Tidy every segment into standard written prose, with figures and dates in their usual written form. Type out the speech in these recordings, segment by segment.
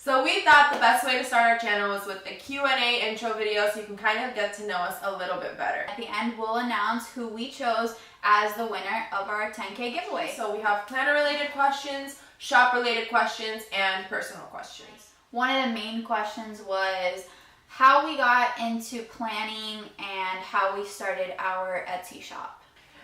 So we thought the best way to start our channel was with the Q&A intro video so you can kind of get to know us a little bit better. At the end, we'll announce who we chose as the winner of our 10K giveaway. So we have planner-related questions, shop-related questions, and personal questions. One of the main questions was how we got into planning and how we started our Etsy shop.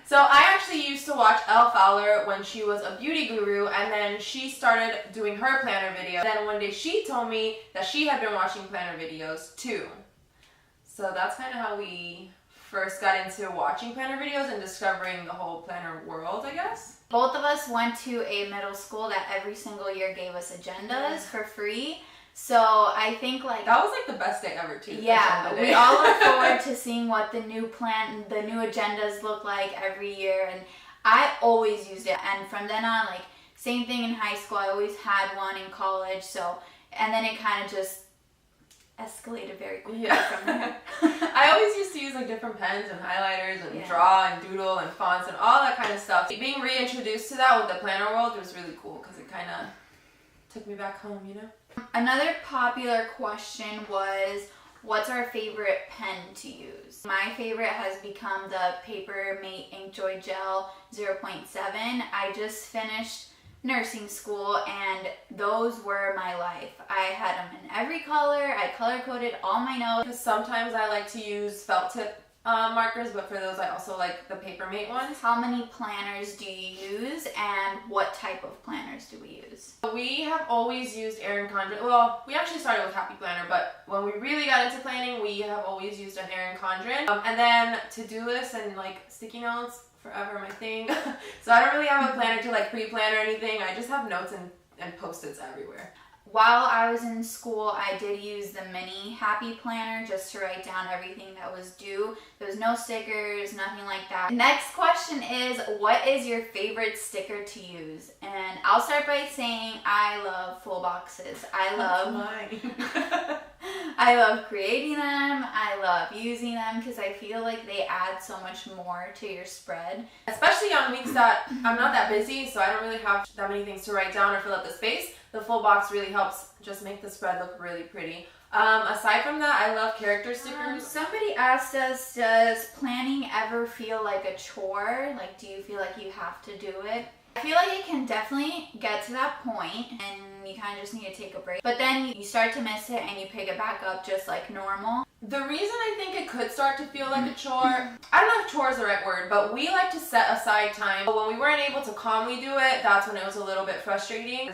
So I actually used to watch Elle Fowler when she was a beauty guru, and then she started doing her planner video. Then one day she told me that she had been watching planner videos too. So that's kind of how we first got into watching planner videos and discovering the whole planner world, I guess. Both of us went to a middle school that every single year gave us agendas for free. So I think like that was like the best day ever too. Yeah, we all look forward to seeing what the new agendas look like every year, and I always used it. And from then on, like same thing in high school, I always had one in college. So and then it kind of just escalated very quickly from there. I always used to use like different pens and highlighters and draw and doodle and fonts and all that kind of stuff. Being reintroduced to that with the planner world was really cool because it kind of took me back home, you know? Another popular question was, what's our favorite pen to use? My favorite has become the Paper Mate Inkjoy Gel 0.7. I just finished nursing school and those were my life. I had them in every color. I color coded all my notes. Because sometimes I like to use felt tip markers, but for those I also like the Paper Mate ones. How many planners do you use and what type of planners do we use? We have always used Erin Condren. Well, we actually started with Happy Planner, but when we really got into planning, we have always used an Erin Condren. And then to-do lists and like sticky notes, forever my thing. So I don't really have a planner to like pre-plan or anything. I just have notes and post-its everywhere. While I was in school, I did use the mini Happy Planner just to write down everything that was due. There was no stickers, nothing like that. Next question is, what is your favorite sticker to use? And I'll start by saying I love full boxes. I love creating them. I love using them because I feel like they add so much more to your spread. Especially on weeks that I'm not that busy, so I don't really have that many things to write down or fill up the space. The full box really helps just make the spread look really pretty. Aside from that, I love character stickers. Somebody asked us, does planning ever feel like a chore? Like, do you feel like you have to do it? I feel like it can definitely get to that point and you kind of just need to take a break. But then you start to miss it and you pick it back up just like normal. The reason I think it could start to feel like a chore, I don't know if chore is the right word, but we like to set aside time. When we weren't able to calmly do it, that's when it was a little bit frustrating.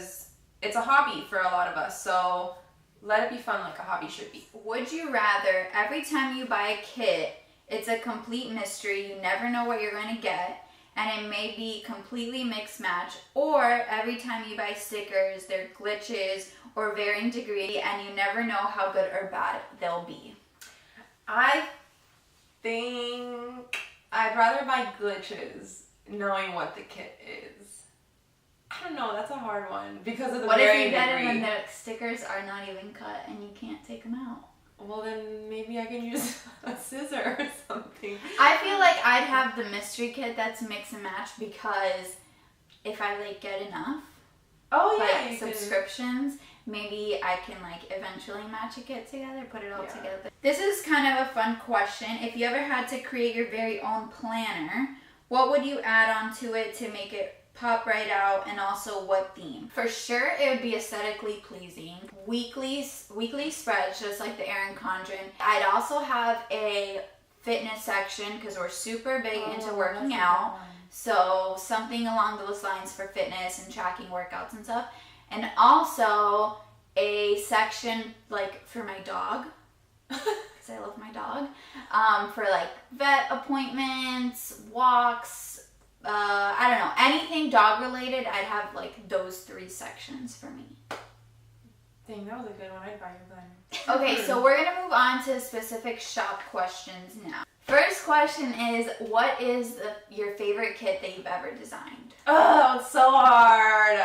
It's a hobby for a lot of us, so let it be fun like a hobby should be. Would you rather every time you buy a kit, it's a complete mystery, you never know what you're going to get, and it may be completely mixed match, or every time you buy stickers, they're glitches or varying degree, and you never know how good or bad they'll be? I think I'd rather buy glitches knowing what the kit is. I don't know, that's a hard one because of the varying degree. What if you get them and the stickers are not even cut and you can't take them out? Well, then maybe I can use a scissor or something. I feel like I'd have the mystery kit that's mix and match because if I like get enough subscriptions, maybe I can like eventually match a kit together, put it all together. This is kind of a fun question. If you ever had to create your very own planner, what would you add onto it to make it pop right out, and also what theme? For sure, it would be aesthetically pleasing. Weekly spreads, just like the Erin Condren. I'd also have a fitness section because we're super big into working out. So something along those lines for fitness and tracking workouts and stuff. And also a section like for my dog, because I love my dog, for like vet appointments, walks, I don't know, anything dog related. I'd have like those 3 sections for me. Dang, that was a good one. I'd buy your planner. Okay, so we're gonna move on to specific shop questions now. First question is, what is your favorite kit that you've ever designed? Oh, it's so hard.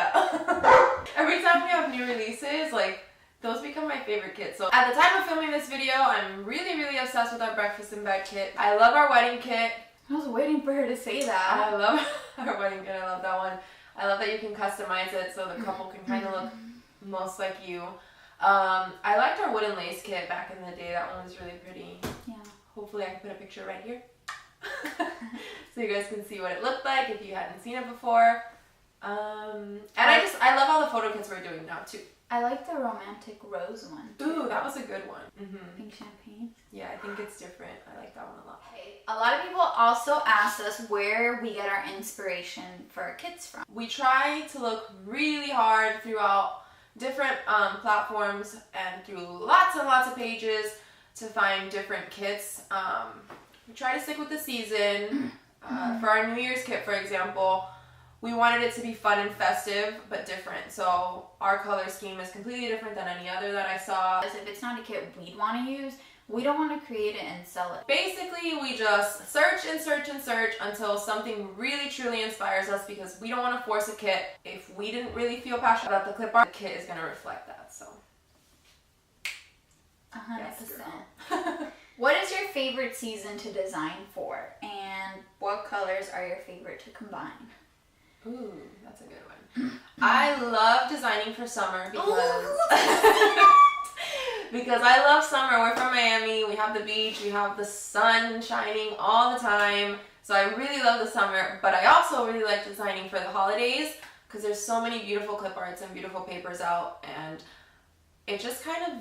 Every time we have new releases, like, those become my favorite kits. So at the time of filming this video, I'm really, really obsessed with our breakfast in bed kit. I love our wedding kit. I was waiting for her to say that. I love our wedding kit. I love that one. I love that you can customize it so the couple can kind of look most like you. I liked our wooden lace kit back in the day. That one was really pretty. Yeah. Hopefully I can put a picture right here. So you guys can see what it looked like if you hadn't seen it before. And I love all the photo kits we're doing now too. I like the romantic rose one. Ooh, that was a good one. Pink champagne. Yeah, I think it's different. I like that one a lot. A lot of people also ask us where we get our inspiration for our kits from. We try to look really hard throughout different platforms and through lots and lots of pages to find different kits. We try to stick with the season. For our New Year's kit, for example, we wanted it to be fun and festive, but different. So our color scheme is completely different than any other that I saw. As if it's not a kit we'd want to use, we don't want to create it and sell it. Basically, we just search and search and search until something really truly inspires us, because we don't want to force a kit. If we didn't really feel passionate about the clip art, the kit is going to reflect that. So 100%. What is your favorite season to design for? And what colors are your favorite to combine? Ooh, that's a good one. I love designing for summer because because I love summer. We're from Miami. We have the beach. We have the sun shining all the time. So I really love the summer, but I also really like designing for the holidays because there's so many beautiful clip arts and beautiful papers out, and it just kind of,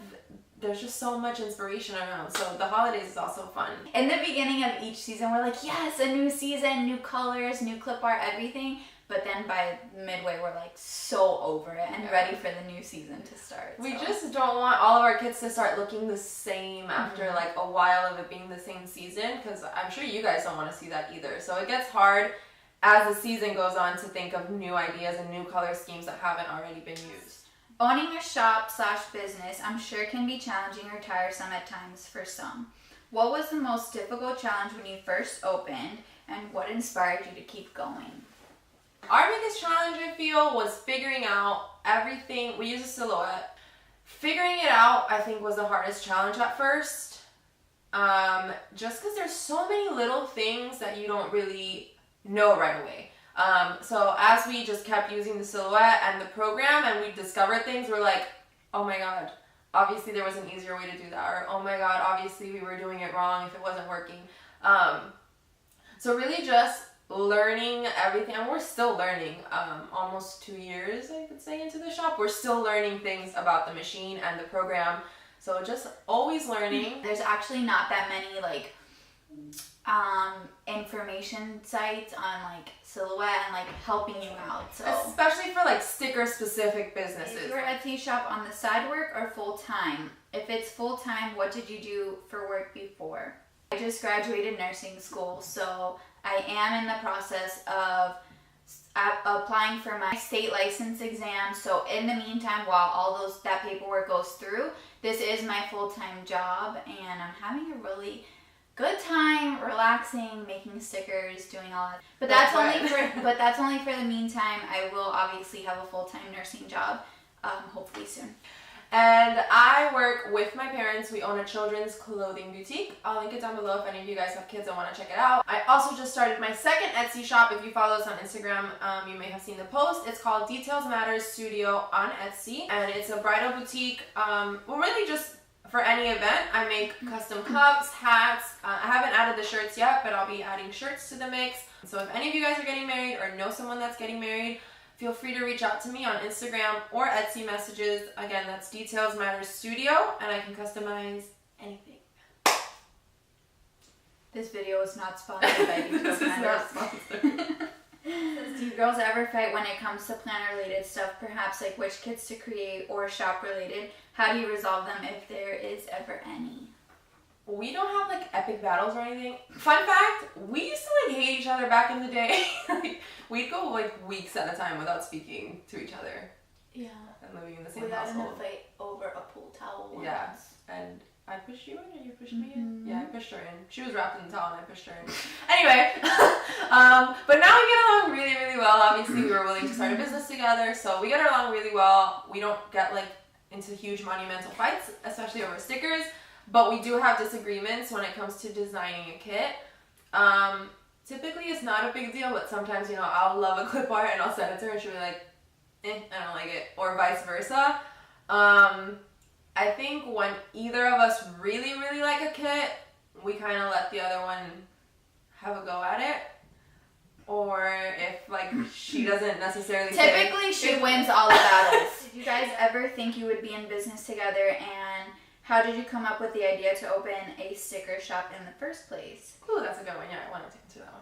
there's just so much inspiration around. So the holidays is also fun. In the beginning of each season, we're like, yes, a new season, new colors, new clip art, everything. But then by midway, we're like so over it and ready for the new season to start. We just don't want all of our kits to start looking the same after like a while of it being the same season, because I'm sure you guys don't want to see that either. So it gets hard as the season goes on to think of new ideas and new color schemes that haven't already been used. Owning a shop/business, I'm sure can be challenging or tiresome at times for some. What was the most difficult challenge when you first opened, and what inspired you to keep going? Our biggest challenge, I feel, was figuring out everything. We use a silhouette. Figuring it out, I think, was the hardest challenge at first. Just because there's so many little things that you don't really know right away. So as we just kept using the silhouette and the program and we discovered things, we're like, oh my god, obviously there was an easier way to do that. Or, oh my god, obviously we were doing it wrong if it wasn't working. So really just learning everything, and we're still learning. Almost 2 years, I could say, into the shop, we're still learning things about the machine and the program. So just always learning. There's actually not that many like information sites on like silhouette and like helping you out. So especially for like sticker specific businesses. Is your Etsy shop on the side work or full time? If it's full time, what did you do for work before? I just graduated nursing school, so I am in the process of applying for my state license exam. So in the meantime, while all that paperwork goes through, this is my full-time job, and I'm having a really good time relaxing, making stickers, doing all that. But that's only for the meantime. I will obviously have a full-time nursing job, hopefully soon. And I work with my parents. We own a children's clothing boutique. I'll link it down below if any of you guys have kids and want to check it out. I also just started my second Etsy shop. If you follow us on Instagram, you may have seen the post. It's called Details Matters Studio on Etsy, and it's a bridal boutique. Well, really just for any event. I make custom cups, hats. I haven't added the shirts yet, but I'll be adding shirts to the mix. So if any of you guys are getting married or know someone that's getting married, feel free to reach out to me on Instagram or Etsy messages. Again, that's Details Matters Studio, and I can customize anything. This video is not sponsored by Details Matters. Do you girls ever fight when it comes to planner-related stuff, perhaps like which kits to create or shop-related? How do you resolve them if there is ever any? We don't have like epic battles or anything. Fun fact, we used to like hate each other back in the day. Like, we'd go like weeks at a time without speaking to each other. Yeah. And living in the same we got household. In a fight over a pool towel once. Yeah. And I pushed you in or you pushed me in? Yeah, I pushed her in. She was wrapped in the towel and I pushed her in. Anyway, but now we get along really, really well. Obviously, we were willing to start a business together, so we get along really well. We don't get like into huge monumental fights, especially over stickers. But we do have disagreements when it comes to designing a kit. Typically, it's not a big deal, but sometimes, you know, I'll love a clip art and I'll send it to her and she'll be like, I don't like it, or vice versa. I think when either of us really, really like a kit, we kind of let the other one have a go at it. Or if, like, she doesn't necessarily typically she wins all the battles. Did you guys ever think you would be in business together, and how did you come up with the idea to open a sticker shop in the first place? Ooh, that's a good one. Yeah, I wanted to answer that one.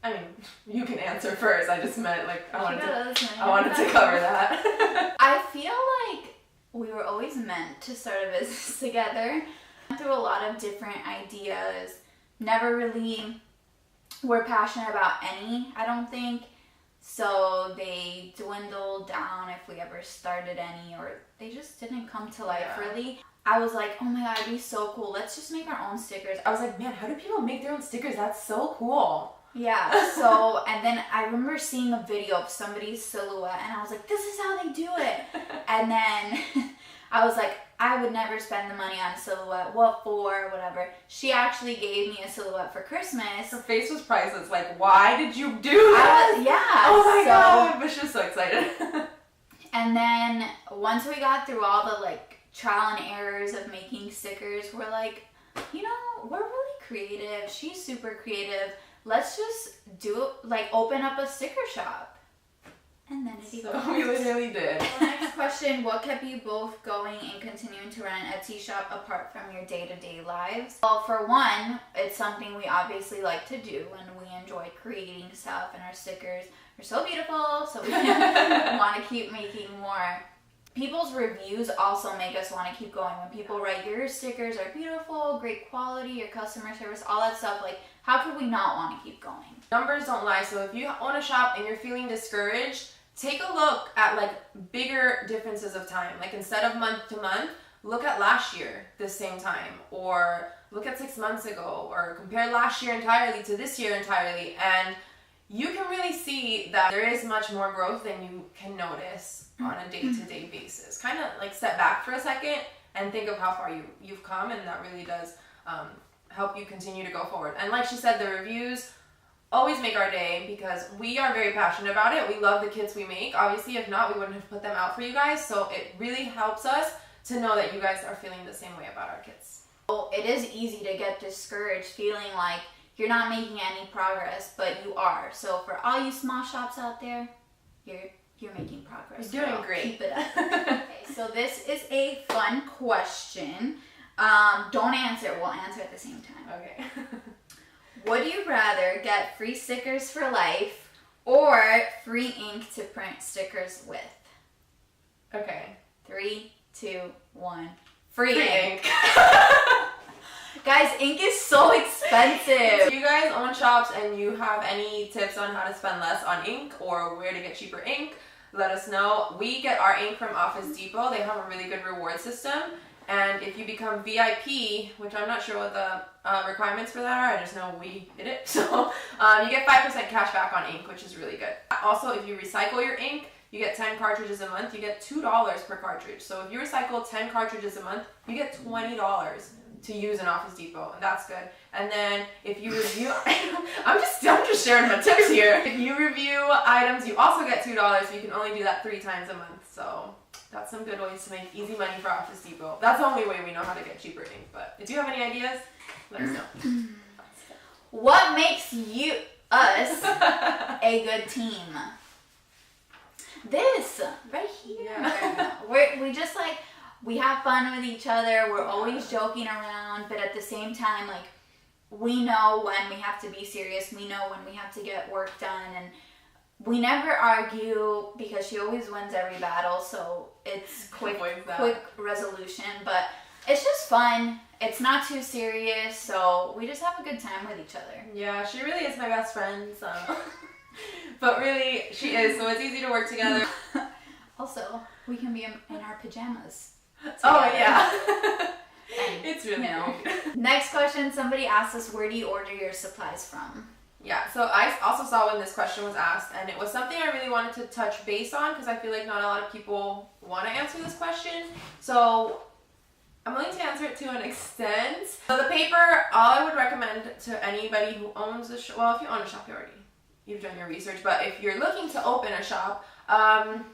I mean, you can answer first. I just meant, like, I wanted to cover that. I feel like we were always meant to start a business together. Went through a lot of different ideas. Never really were passionate about any, I don't think. So they dwindled down if we ever started any, or they just didn't come to life really. I was like, oh my god, it'd be so cool. Let's just make our own stickers. I was like, man, how do people make their own stickers? That's so cool. Yeah, so, and then I remember seeing a video of somebody's silhouette, and I was like, this is how they do it. And then I was like, I would never spend the money on a silhouette. What for? Whatever. She actually gave me a silhouette for Christmas. Her face was priceless. Like, why did you do this? Yeah. Oh my god. But she was so excited. And then once we got through all the, like, trial and errors of making stickers, we're like, you know, we're really creative. She's super creative. Let's just open up a sticker shop. And then it evolved. So we literally did. Well, next question, what kept you both going and continuing to run an Etsy shop apart from your day-to-day lives? Well, for one, it's something we obviously like to do, and we enjoy creating stuff, and our stickers are so beautiful, so we want to keep making more. People's reviews also make us want to keep going. When people write, your stickers are beautiful, great quality, your customer service, all that stuff, like, how could we not want to keep going? Numbers don't lie, so if you own a shop and you're feeling discouraged, take a look at, like, bigger differences of time. Like, instead of month to month, look at last year this same time, or look at 6 months ago, or compare last year entirely to this year entirely, and you can really see that there is much more growth than you can notice on a day-to-day basis. Kind of, like, step back for a second and think of how far you've come, and that really does help you continue to go forward. And like she said, the reviews always make our day because we are very passionate about it. We love the kits we make. Obviously, if not, we wouldn't have put them out for you guys. So it really helps us to know that you guys are feeling the same way about our kits. Well, it is easy to get discouraged, feeling like you're not making any progress, but you are. So for all you small shops out there, you're making progress. You're doing great. Keep it up. Okay, so this is a fun question. Don't answer. We'll answer at the same time. Okay. Would you rather get free stickers for life or free ink to print stickers with? Okay. 3, 2, 1. Free ink. Guys, ink is so expensive. If you guys own shops and you have any tips on how to spend less on ink or where to get cheaper ink, let us know. We get our ink from Office Depot. They have a really good reward system. And if you become VIP, which I'm not sure what the requirements for that are, I just know we did it. So you get 5% cash back on ink, which is really good. Also, if you recycle your ink, you get 10 cartridges a month. You get $2 per cartridge. So if you recycle 10 cartridges a month, you get $20 to use in Office Depot, and that's good. And then if you review, I'm just sharing my tips here. If you review items, you also get $2. You can only do that 3 times a month. So that's some good ways to make easy money for Office Depot. That's the only way we know how to get cheaper ink. But if you have any ideas, let us know. What makes us a good team? This right here. Yeah. We just like, we have fun with each other. We're always joking around, but at the same time, like, we know when we have to be serious. We know when we have to get work done, and we never argue because she always wins every battle. So it's quick resolution, but it's just fun. It's not too serious, so we just have a good time with each other. Yeah, she really is my best friend. So, but really, she is. So it's easy to work together. Also, we can be in our pajamas. Oh yeah. And, it's really great. Next question, somebody asked us, where do you order your supplies from? Yeah, so I also saw when this question was asked, and it was something I really wanted to touch base on because I feel like not a lot of people want to answer this question. So I'm willing to answer it to an extent. So the paper, all I would recommend to anybody who owns a shop, well, if you own a shop, you've done your research, but if you're looking to open a shop,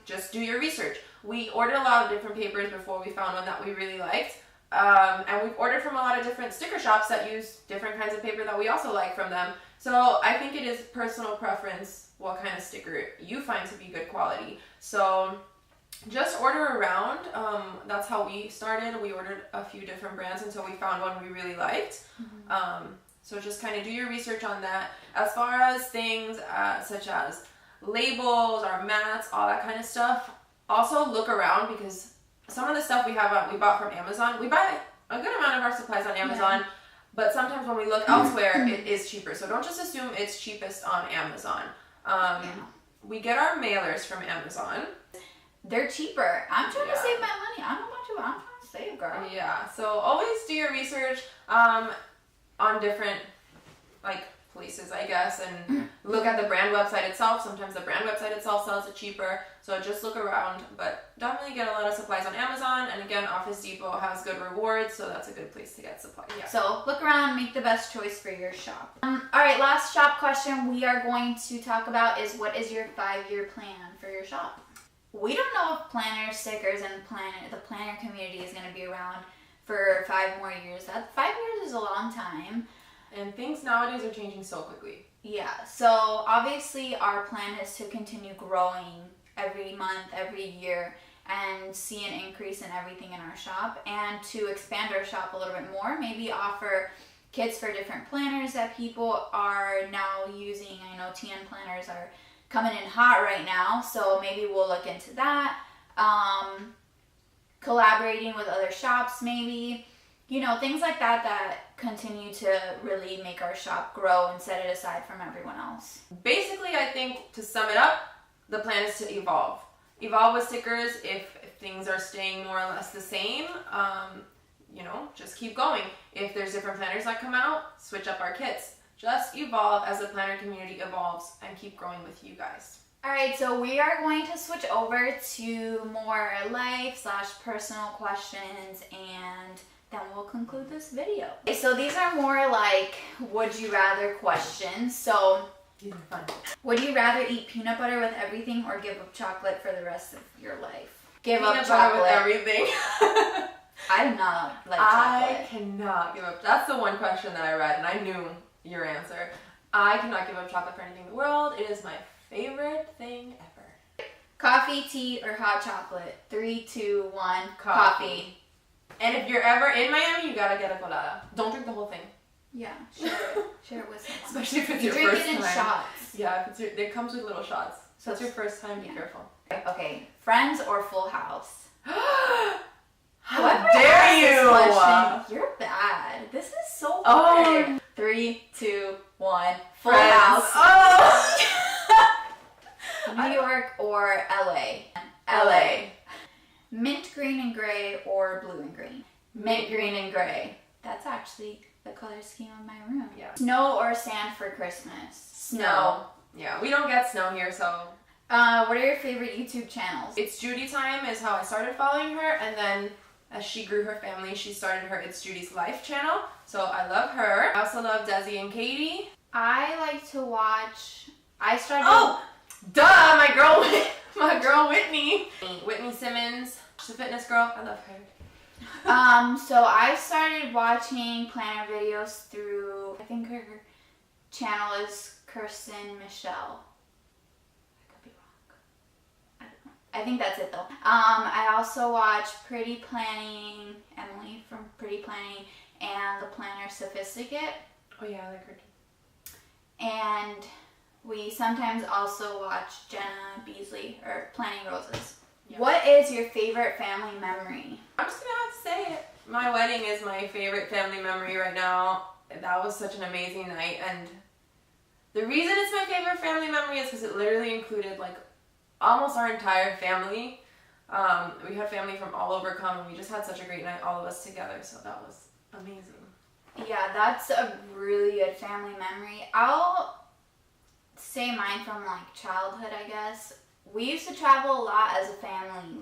just do your research. We ordered a lot of different papers before we found one that we really liked. And we've ordered from a lot of different sticker shops that use different kinds of paper that we also like from them. So I think it is personal preference what kind of sticker you find to be good quality. So just order around. That's how we started. We ordered a few different brands until we found one we really liked. So just kind of do your research on that. As far as things such as labels or mats, all that kind of stuff, also look around, because some of the stuff we bought from Amazon. We buy a good amount of our supplies on Amazon, but sometimes when we look elsewhere, it is cheaper. So don't just assume it's cheapest on Amazon. We get our mailers from Amazon. They're cheaper. I'm trying to save my money. I'm trying to save, girl. Yeah, so always do your research on different places, I guess, and look at the brand website itself. Sometimes the brand website itself sells it cheaper, so just look around. But definitely get a lot of supplies on Amazon, and again, Office Depot has good rewards, so that's a good place to get supplies. Yeah. So look around and make the best choice for your shop. All right, last shop question we are going to talk about is, what is your 5-year plan for your shop? We don't know if planner stickers and the planner community is going to be around for 5 more years. That 5 years is a long time. And things nowadays are changing so quickly. Yeah, so obviously our plan is to continue growing every month, every year, and see an increase in everything in our shop, and to expand our shop a little bit more, maybe offer kits for different planners that people are now using. I know TN planners are coming in hot right now, so maybe we'll look into that. Collaborating with other shops, maybe. Things like that continue to really make our shop grow and set it aside from everyone else. Basically, I think, to sum it up, the plan is to evolve. Evolve with stickers. If things are staying more or less the same, just keep going. If there's different planners that come out, switch up our kits. Just evolve as the planner community evolves and keep growing with you guys. Alright, so we are going to switch over to more life/personal questions, and then we'll conclude this video. Okay, so these are more like would you rather questions. So these are fun. Would you rather eat peanut butter with everything or give up chocolate for the rest of your life? Give peanut up butter chocolate with everything. I do not like chocolate. I cannot give up. That's the one question that I read, and I knew your answer. I cannot give up chocolate for anything in the world. It is my favorite thing ever. Coffee, tea, or hot chocolate? 3, 2, 1. Coffee. And if you're ever in Miami, you gotta get a colada. Don't drink the whole thing. Yeah, share it with someone. Especially if it's you your drink first it in time. shots. Yeah, it comes with little shots. So it's your first time, be careful. Okay, Friends or Full House? How dare you! Question, you're bad. This is so hard. 3, 2, 1. Full House. Oh! New York or LA? LA. Mint green and gray or blue and green? Mint green and gray. That's actually the color scheme of my room. Yeah. Snow or sand for Christmas? Snow. Yeah, we don't get snow here, so. What are your favorite YouTube channels? It's Judy Time is how I started following her, and then as she grew her family, she started her It's Judy's Life channel. So I love her. I also love Desi and Katie. I like to watch. Oh, duh, my girl Whitney. Whitney Simmons. She's a fitness girl. I love her. So I started watching planner videos through, I think her channel is Kirsten Michelle. I could be wrong. I don't know. I think that's it though. I also watch Pretty Planning, Emily from Pretty Planning, and the Planner Sophisticate. Oh yeah, I like her too. And we sometimes also watch Jenna Beasley or Planning Roses. Yeah. What is your favorite family memory? I'm just gonna have to say it. My wedding is my favorite family memory right now. That was such an amazing night, and the reason it's my favorite family memory is because it literally included almost our entire family. We had family from all over come, and we just had such a great night, all of us together, so that was amazing. Yeah, that's a really good family memory. I'll say mine from childhood, I guess. We used to travel a lot as a family,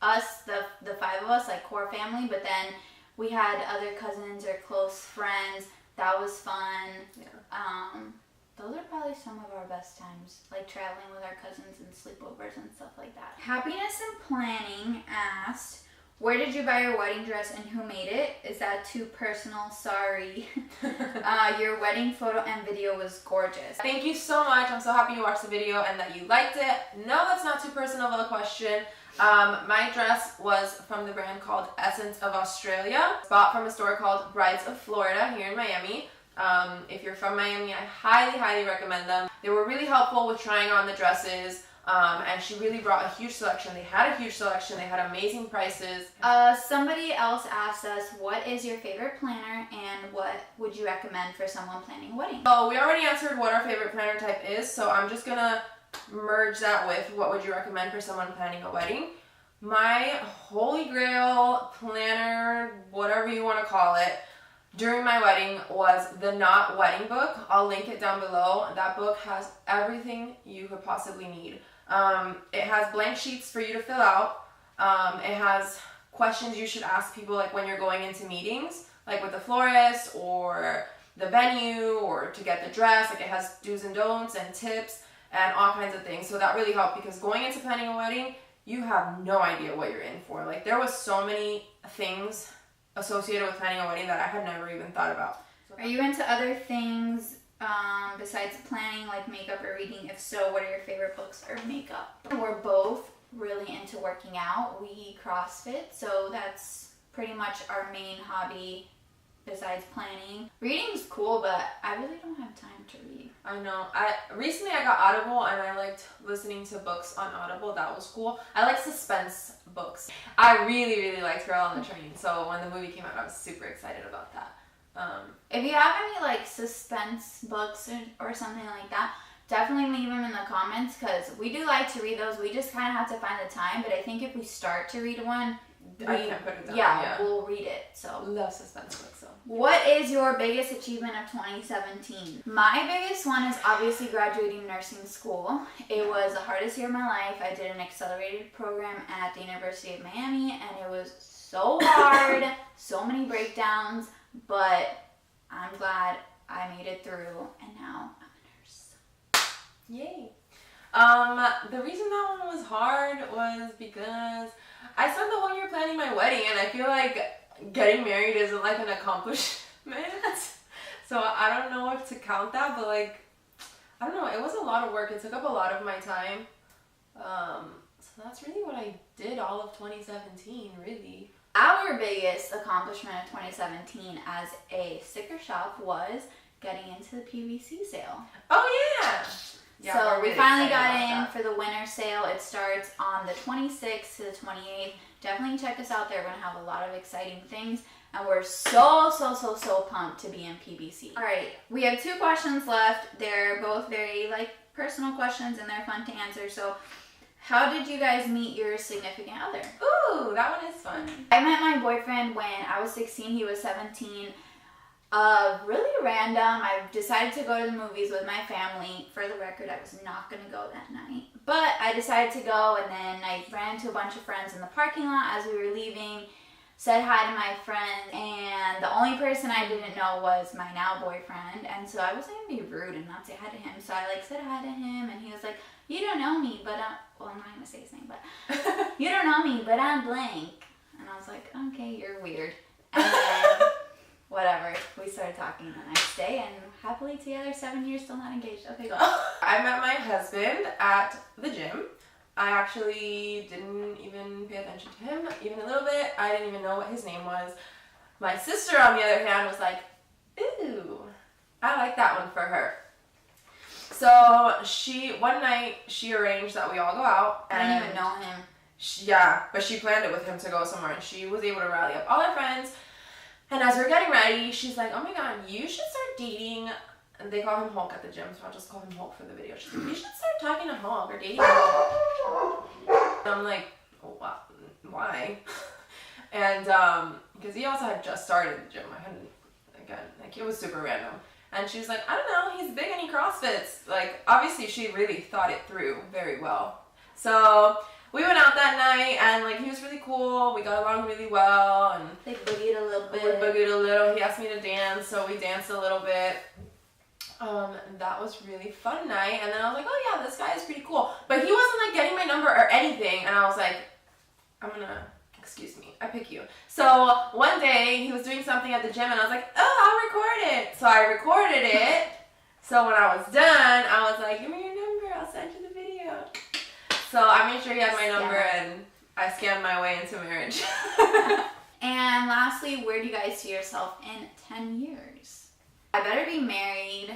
us, the 5 of us, core family, but then we had other cousins or close friends. That was fun. Yeah. Those are probably some of our best times, like traveling with our cousins and sleepovers and stuff like that. Happiness and Planning asked, where did you buy your wedding dress and who made it? Is that too personal? Sorry. Your wedding photo and video was gorgeous. Thank you so much. I'm so happy you watched the video and that you liked it. No, that's not too personal of a question. My dress was from the brand called Essence of Australia. It's bought from a store called Brides of Florida here in Miami. If you're from Miami, I highly recommend them. They were really helpful with trying on the dresses, and she really brought a huge selection. They had a huge selection. They had amazing prices. Somebody else asked us, what is your favorite planner and what would you recommend for someone planning a wedding? So we already answered what our favorite planner type is, so I'm just gonna merge that with what would you recommend for someone planning a wedding. My holy grail planner, whatever you want to call it, during my wedding was the Knot Wedding Book. I'll link it down below. That book has everything you could possibly need. It has blank sheets for you to fill out. It has questions you should ask people like when you're going into meetings, like with the florist or the venue or to get the dress. Like it has do's and don'ts and tips and all kinds of things. So that really helped because going into planning a wedding, you have no idea what you're in for. Like there was so many things associated with planning a wedding that I had never even thought about. Are you into other things besides planning, like makeup or reading? If so, what are your favorite books or makeup? We're both really into working out. We CrossFit, so that's pretty much our main hobby besides planning. Reading's cool, but I really don't have time to read. I know. Recently I got Audible and I liked listening to books on Audible. That was cool. I like suspense books. I really liked Girl on the Train. So when the movie came out, I was super excited about that. If you have any like suspense books or something like that, definitely leave them in the comments because we do like to read those. We just kind of have to find the time. But I think if we start to read one, I can't put it down. Yeah, we'll read it. So love suspense books. So what is your biggest achievement of 2017? My biggest one is obviously graduating nursing school. It was the hardest year of my life. I did an accelerated program at the University of Miami and it was so hard, so many breakdowns, but I'm glad I made it through and now I'm a nurse. Yay. The reason that one was hard was because I spent the whole year planning my wedding and I feel like getting married isn't like an accomplishment. So I don't know if to count that, but like, I don't know, it was a lot of work. It took up a lot of my time. So that's really what I did all of 2017, really. Our biggest accomplishment of 2017 as a sticker shop was getting into the PVC sale. Oh yeah! Yeah, so we really finally got in that. for the winter sale. It starts on the 26th to the 28th. Definitely check us out there. We're going to have a lot of exciting things. And we're so pumped to be in PBC. All right, we have 2 questions left. They're both very personal questions and they're fun to answer. So how did you guys meet your significant other? Ooh, that one is fun. I met my boyfriend when I was 16. He was 17. Really random. I decided to go to the movies with my family. For the record, I was not going to go that night. But I decided to go, and then I ran into a bunch of friends in the parking lot as we were leaving, said hi to my friend, and the only person I didn't know was my now boyfriend, and so I wasn't going to be rude and not say hi to him. So I said hi to him, and he was like, you don't know me, but well, I'm not going to say his name, but you don't know me, but I'm blank. And I was like, okay, you're weird. And then whatever, we started talking the next day and happily together, 7 years, still not engaged. Okay, go. I met my husband at the gym. I actually didn't even pay attention to him even a little bit. I didn't even know what his name was. My sister, on the other hand, was like, ooh, I like that one for her. So one night she arranged that we all go out. I didn't even know him. But she planned it with him to go somewhere and she was able to rally up all her friends. And as we're getting ready, she's like, oh my god, you should start dating. And they call him Hulk at the gym, so I'll just call him Hulk for the video. She's like, you should start talking to Hulk or dating Hulk. And I'm like, oh, wow, why? And because he also had just started the gym. It was super random. And she was like, I don't know, he's big and he CrossFits. Like, obviously she really thought it through very well. So we went out that night and he was really cool. We got along really well and they boogied a little bit. We boogied a little. He asked me to dance, so we danced a little bit. That was really fun night. And then I was like, oh yeah, this guy is pretty cool. But he wasn't like getting my number or anything. And I was like, excuse me, I pick you. So one day he was doing something at the gym and I was like, oh, I'll record it. So I recorded it. So when I was done, I was like, give me your number, I'll send you the video. So I made sure he had my number and I scammed my way into marriage. And lastly, where do you guys see yourself in 10 years? I better be married.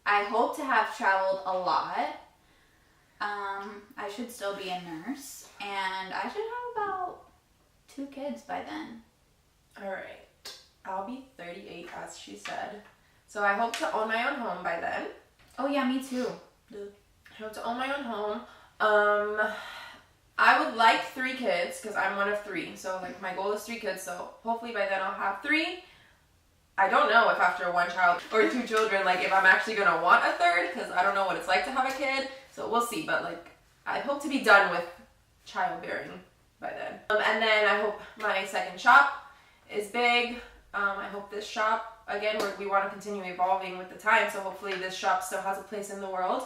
I hope to have traveled a lot. I should still be a nurse. And I should have about 2 kids by then. Alright. I'll be 38, as she said. So I hope to own my own home by then. Oh yeah, me too. I hope to own my own home. I would like 3 kids because I'm one of 3. So like my goal is 3 kids. So hopefully by then I'll have 3. I don't know if after 1 child or 2 children, like if I'm actually gonna want a 3rd because I don't know what it's like to have a kid. So we'll see. But like I hope to be done with childbearing by then. And then I hope my second shop is big. I hope this shop, again, we want to continue evolving with the time. So hopefully this shop still has a place in the world.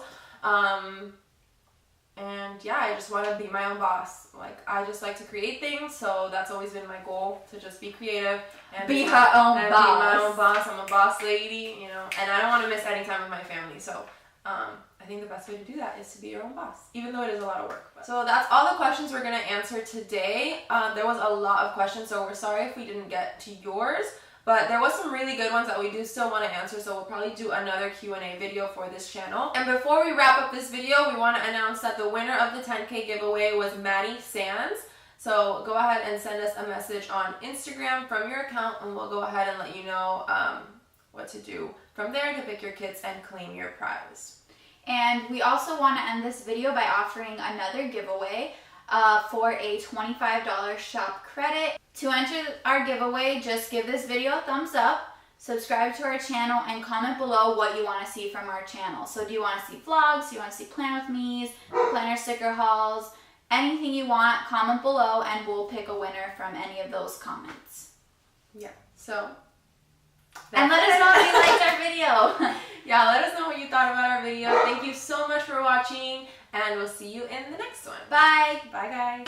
And yeah, I just want to be my own boss. Like, I just like to create things, so that's always been my goal, to just be creative and be her own boss. Be my own boss. I'm a boss lady, you know, and I don't want to miss any time with my family. So I think the best way to do that is to be your own boss, even though it is a lot of work. So that's all the questions we're going to answer today. There was a lot of questions, so we're sorry if we didn't get to yours. But there was some really good ones that we do still want to answer, so we'll probably do another Q&A video for this channel. And before we wrap up this video, we want to announce that the winner of the 10K giveaway was Maddie Sands. So go ahead and send us a message on Instagram from your account, and we'll go ahead and let you know what to do from there to pick your kids and claim your prize. And we also want to end this video by offering another giveaway for a $25 shop credit. To enter our giveaway, just give this video a thumbs up, subscribe to our channel, and comment below what you want to see from our channel. So do you want to see vlogs? Do you want to see Plan With Me's, planner sticker hauls? Anything you want, comment below, and we'll pick a winner from any of those comments. Yeah, so... And let us know if you liked our video. Yeah, let us know what you thought about our video. Thank you so much for watching, and we'll see you in the next one. Bye. Bye, guys.